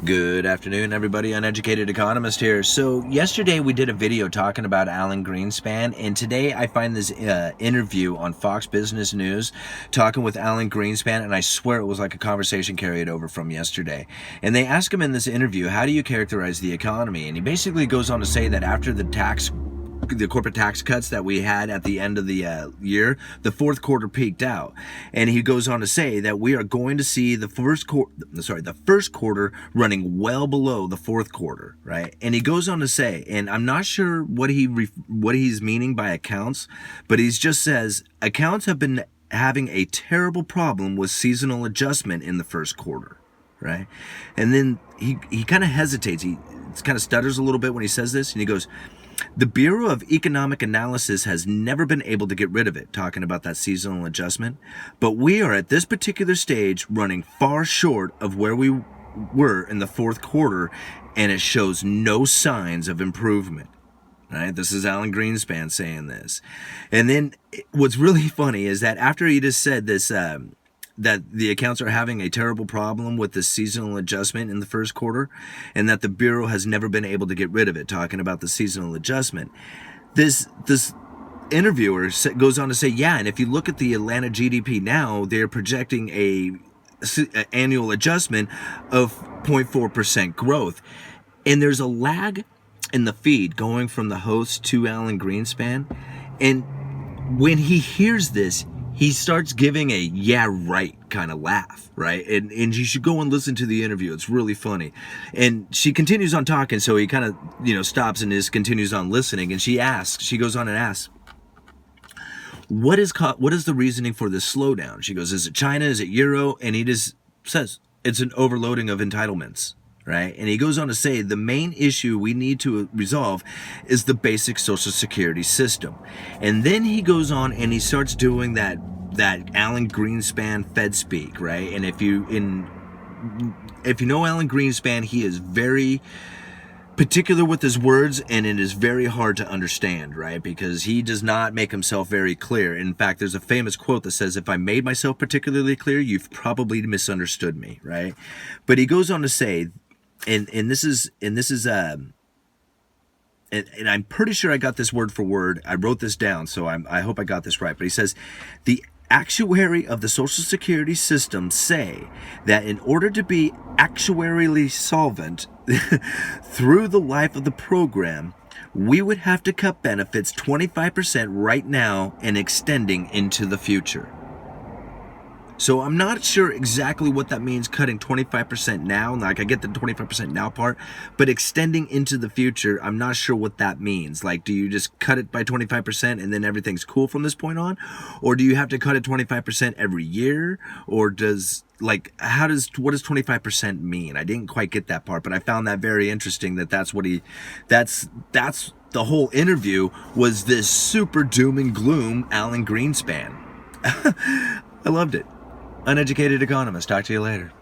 Good afternoon, everybody. Uneducated Economist here. So yesterday we did a video talking about Alan Greenspan, and today I find this interview on Fox Business News talking with Alan Greenspan, and I swear it was like a conversation carried over from yesterday. And they ask him in this interview, how do you characterize the economy? And he basically goes on to say that after the corporate tax cuts that we had at the end of the year, the fourth quarter peaked out, and he goes on to say that we are going to see the first quarter running well below the fourth quarter, right? And he goes on to say, and I'm not sure what he's meaning by accounts, but he just says accounts have been having a terrible problem with seasonal adjustment in the first quarter, right? And then he kind of hesitates. He kind of stutters a little bit when he says this, and he goes, the Bureau of Economic Analysis has never been able to get rid of it, talking about that seasonal adjustment. But we are at this particular stage running far short of where we were in the fourth quarter, and it shows no signs of improvement. Right? This is Alan Greenspan saying this. And then what's really funny is that after he just said this, that the accounts are having a terrible problem with the seasonal adjustment in the first quarter, and that the Bureau has never been able to get rid of it, talking about the seasonal adjustment. This interviewer goes on to say, yeah, and if you look at the Atlanta GDP now, they're projecting a annual adjustment of 0.4% growth. And there's a lag in the feed going from the host to Alan Greenspan. And when he hears this, he starts giving a yeah right kind of laugh, right? And you should go and listen to the interview. It's really funny. And she continues on talking, so he kind of, stops and just continues on listening. And she goes on and asks, what is the reasoning for this slowdown? She goes, is it China? Is it Euro? And he just says, it's an overloading of entitlements. Right? And he goes on to say the main issue we need to resolve is the basic Social Security system. And then he goes on and he starts doing that Alan Greenspan Fed speak, right? And if you know Alan Greenspan, he is very particular with his words, and it is very hard to understand, right? Because he does not make himself very clear. In fact, there's a famous quote that says, if I made myself particularly clear, you've probably misunderstood me, right? But he goes on to say, and I'm pretty sure I got this word for word. I wrote this down, so I hope I got this right. But he says, the actuary of the Social Security system say that in order to be actuarially solvent through the life of the program, we would have to cut benefits 25% right now and extending into the future. So I'm not sure exactly what that means, cutting 25% now. Like, I get the 25% now part, but extending into the future, I'm not sure what that means. Like, do you just cut it by 25% and then everything's cool from this point on? Or do you have to cut it 25% every year? Or what does 25% mean? I didn't quite get that part, but I found that very interesting that's the whole interview was this super doom and gloom Alan Greenspan. I loved it. Uneducated Economist. Talk to you later.